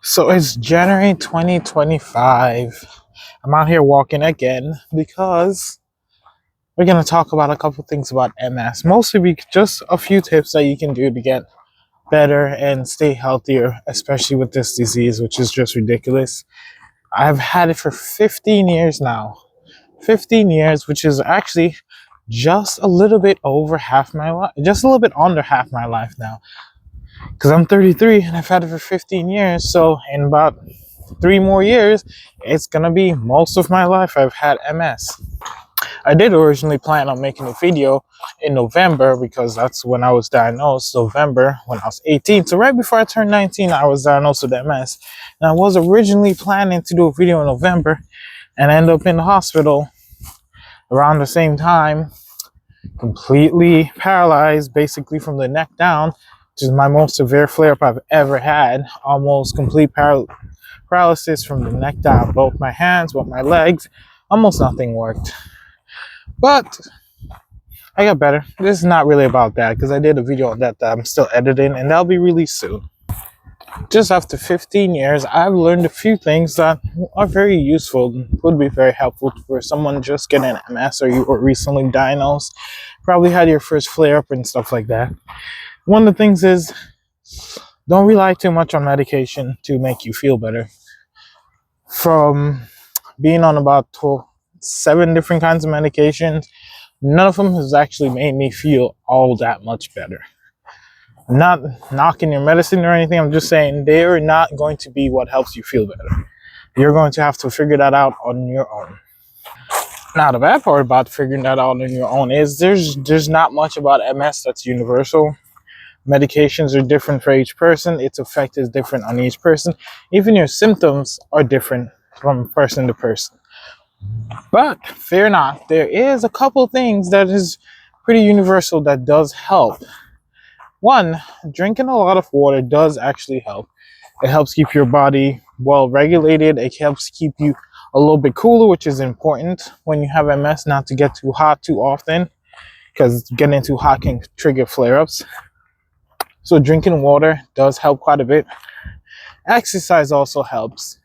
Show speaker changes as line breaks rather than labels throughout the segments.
So it's January 2025. I'm out here walking again because we're going to talk about a couple things about MS. Mostly just a few tips that you can do to get better and stay healthier, especially with this disease, which is just ridiculous. I've had it for 15 years now. 15 years, which is actually just a little bit over half my life, just a little bit under half my life now. Because I'm 33 and I've had it for 15 years. So in about 3 more years, it's gonna be most of my life I've had MS. I did originally plan on making a video in November because that's when I was diagnosed. November when I was 18. So right before I turned 19, I was diagnosed with MS. And I was originally planning to do a video in November and end up in the hospital around the same time, completely paralyzed, basically from the neck down, which is my most severe flare-up I've ever had. Almost complete paralysis from the neck down. Both my hands, both my legs, almost nothing worked. But I got better. This is not really about that because I did a video on that I'm still editing and that'll be released soon. Just after 15 years, I've learned a few things that are very useful, would be very helpful for someone just getting MS or you were recently diagnosed, probably had your first flare-up and stuff like that. One of the things is, don't rely too much on medication to make you feel better. From being on about 7 different kinds of medications, none of them has actually made me feel all that much better. I'm not knocking your medicine or anything. I'm just saying they're not going to be what helps you feel better. You're going to have to figure that out on your own. Now, the bad part about figuring that out on your own is there's not much about MS that's universal. Medications are different for each person. Its effect is different on each person. Even your symptoms are different from person to person. But fear not, there is a couple things that is pretty universal that does help. One, drinking a lot of water does actually help. It helps keep your body well regulated. It helps keep you a little bit cooler, which is important when you have MS, not to get too hot too often, because getting too hot can trigger flare-ups. So drinking water does help quite a bit. Exercise also helps.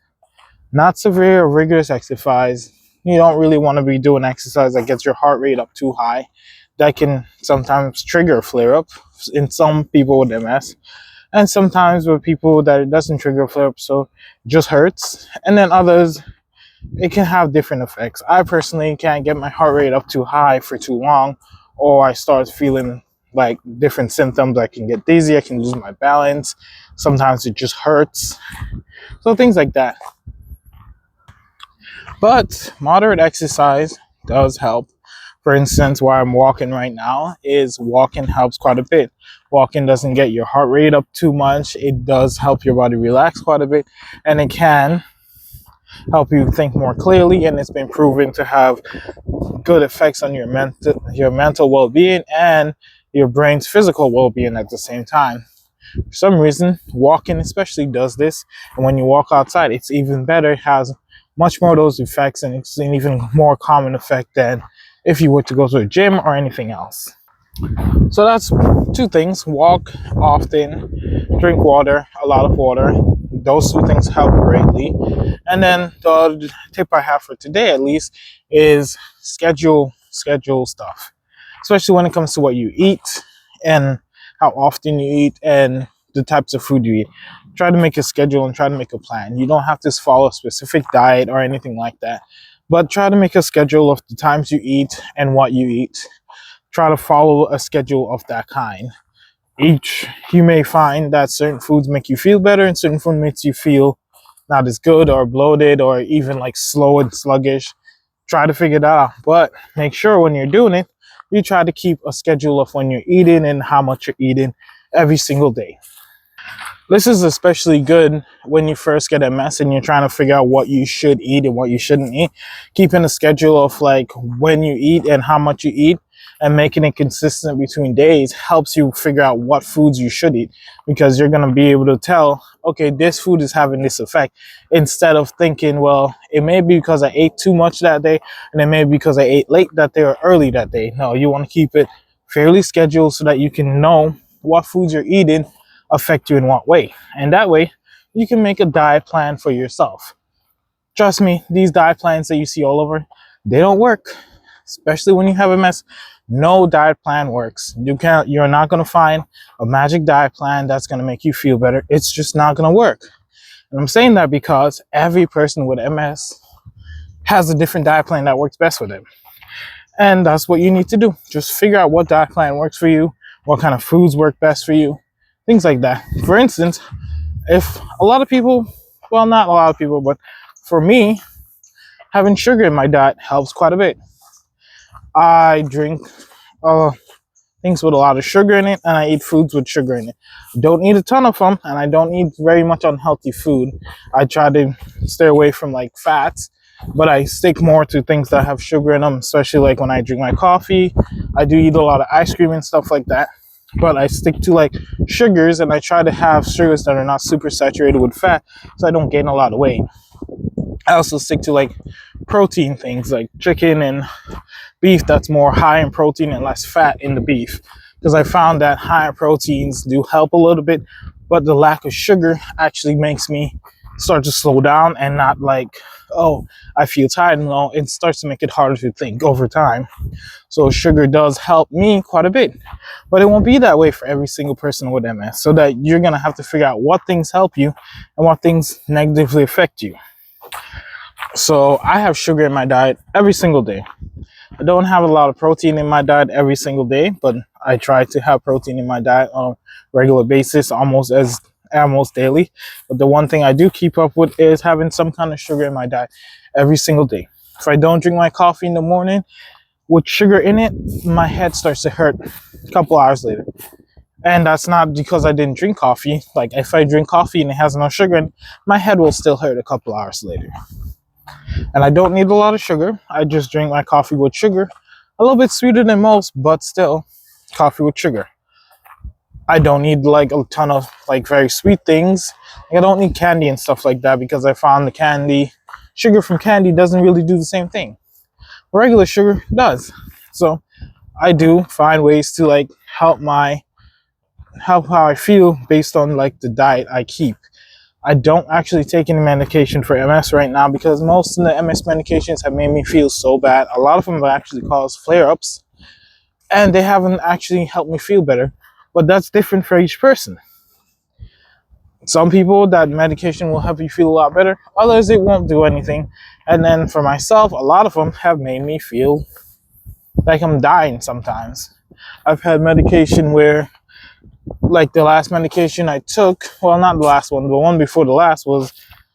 Not severe or rigorous exercise. You don't really want to be doing exercise that gets your heart rate up too high. That can sometimes trigger a flare-up in some people with MS. And sometimes with people that it doesn't trigger a flare-up, so it just hurts. And then others, it can have different effects. I personally can't get my heart rate up too high for too long, or I start feeling like different symptoms. I can get dizzy, I can lose my balance. Sometimes it just hurts. So things like that. But moderate exercise does help. For instance, where I'm walking right now is walking helps quite a bit. Walking doesn't get your heart rate up too much. It does help your body relax quite a bit, and it can help you think more clearly, and it's been proven to have good effects on your mental well-being and your brain's physical well-being at the same time. For some reason, walking especially does this, and when you walk outside, it's even better. It has much more of those effects, and it's an even more common effect than if you were to go to a gym or anything else. So that's 2 things: walk often, drink water, a lot of water. Those 2 things help greatly. And then the tip I have for today, at least, is schedule stuff, especially when it comes to what you eat and how often you eat and the types of food you eat. Try to make a schedule and try to make a plan. You don't have to follow a specific diet or anything like that, but try to make a schedule of the times you eat and what you eat. Try to follow a schedule of that kind. You may find that certain foods make you feel better and certain food makes you feel not as good or bloated or even like slow and sluggish. Try to figure that out, but make sure when you're doing it, you try to keep a schedule of when you're eating and how much you're eating every single day. This is especially good when you first get MS and you're trying to figure out what you should eat and what you shouldn't eat. Keeping a schedule of like when you eat and how much you eat and making it consistent between days helps you figure out what foods you should eat, because you're going to be able to tell, okay, this food is having this effect, instead of thinking, well, it may be because I ate too much that day and it may be because I ate late that day or early that day. No, you want to keep it fairly scheduled so that you can know what foods you're eating affect you in what way, and that way you can make a diet plan for yourself. Trust me, these diet plans that you see all over, they don't work. Especially when you have MS, no diet plan works. You're not gonna find a magic diet plan that's gonna make you feel better. It's just not gonna work. And I'm saying that because every person with MS has a different diet plan that works best for them. And that's what you need to do. Just figure out what diet plan works for you, what kind of foods work best for you, things like that. For instance, if a lot of people, well, not a lot of people, but for me, having sugar in my diet helps quite a bit. I drink things with a lot of sugar in it, and I eat foods with sugar in it. Don't eat a ton of them, and I don't eat very much unhealthy food. I try to stay away from like fats, but I stick more to things that have sugar in them, especially like when I drink my coffee. I do eat a lot of ice cream and stuff like that, but I stick to like sugars, and I try to have sugars that are not super saturated with fat so I don't gain a lot of weight. I also stick to like protein things like chicken and beef that's more high in protein and less fat in the beef, because I found that higher proteins do help a little bit, but the lack of sugar actually makes me start to slow down and not like, oh, I feel tired. No, it starts to make it harder to think over time. So sugar does help me quite a bit, but it won't be that way for every single person with MS, so that you're gonna have to figure out what things help you and what things negatively affect you. So I have sugar in my diet every single day. I don't have a lot of protein in my diet every single day, but I try to have protein in my diet on a regular basis, almost daily. But the one thing I do keep up with is having some kind of sugar in my diet every single day. If I don't drink my coffee in the morning with sugar in it, my head starts to hurt a couple hours later. And that's not because I didn't drink coffee. Like if I drink coffee and it has no sugar in it, my head will still hurt a couple hours later. And I don't need a lot of sugar. I just drink my coffee with sugar. A little bit sweeter than most, but still coffee with sugar. I don't need like a ton of like very sweet things. Like, I don't need candy and stuff like that, because I found the sugar from candy doesn't really do the same thing. Regular sugar does. So I do find ways to like help how I feel based on like the diet I keep. I don't actually take any medication for MS right now, because most of the MS medications have made me feel so bad. A lot of them have actually caused flare-ups, and they haven't actually helped me feel better. But that's different for each person. Some people, that medication will help you feel a lot better. Others, it won't do anything. And then for myself, a lot of them have made me feel like I'm dying sometimes. I've had medication where, like the last medication I took, well, not the last one, the one before the last was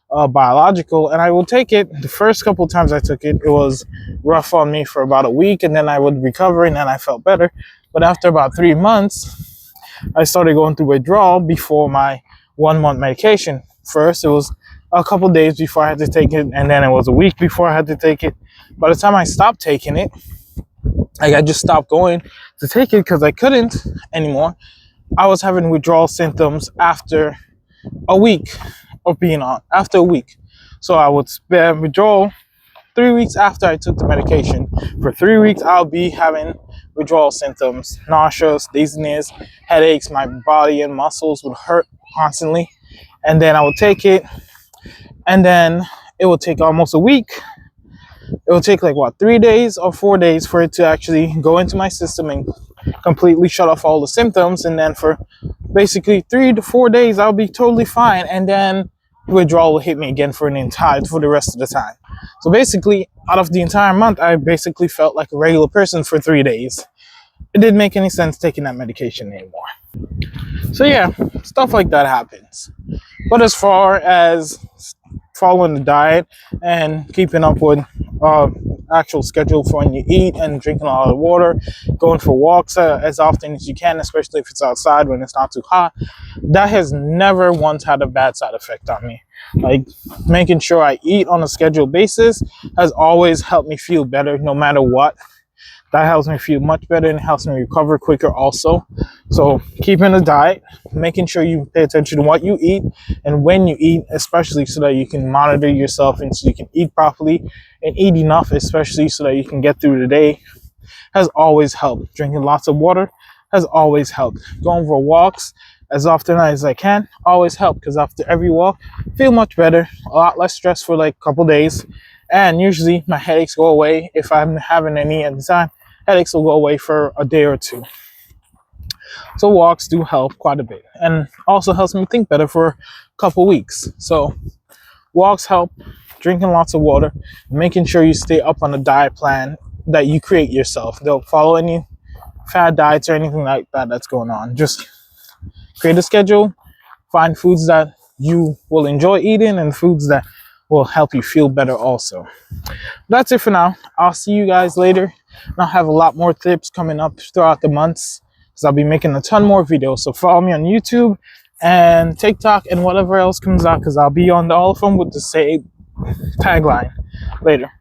biological, and I would take it. The first couple of times I took it, it was rough on me for about a week, and then I would recover, and then I felt better. But after about 3 months, I started going through withdrawal before my 1 month medication. First, it was a couple days before I had to take it, and then it was a week before I had to take it. By the time I stopped taking it, like I just stopped going to take it because I couldn't anymore. I was having withdrawal symptoms after a week of being on, after a week. So I would withdraw 3 weeks after I took the medication. For 3 weeks, I'll be having withdrawal symptoms, nausea, dizziness, headaches. My body and muscles would hurt constantly. And then I would take it, and then it would take almost a week. It will take like 3 days or 4 days for it to actually go into my system and completely shut off all the symptoms. And then for basically 3 to 4 days, I'll be totally fine. And then withdrawal will hit me again for the rest of the time. So basically, out of the entire month, I basically felt like a regular person for 3 days. It didn't make any sense taking that medication anymore. So yeah, stuff like that happens. But as far as following the diet and keeping up with actual schedule for when you eat, and drinking a lot of water, going for walks as often as you can, especially if it's outside when it's not too hot, that has never once had a bad side effect on me. Like making sure I eat on a scheduled basis has always helped me feel better no matter what. That helps me feel much better and helps me recover quicker also. So keeping a diet, making sure you pay attention to what you eat and when you eat, especially so that you can monitor yourself and so you can eat properly and eat enough, especially so that you can get through the day, has always helped. Drinking lots of water has always helped. Going for walks as often as I can always help, because after every walk I feel much better, a lot less stress for like a couple days, and usually my headaches go away. If I'm having any at the time, headaches will go away for a day or two. So walks do help quite a bit, and also helps me think better for a couple weeks. So walks help, drinking lots of water, making sure you stay up on a diet plan that you create yourself. Don't follow any fad diets or anything like that that's going on. Just create a schedule, find foods that you will enjoy eating and foods that will help you feel better also. That's it for now. I'll see you guys later. And I'll have a lot more tips coming up throughout the months, because I'll be making a ton more videos. So follow me on YouTube and TikTok and whatever else comes out, because I'll be on all of them with the same tagline. Later.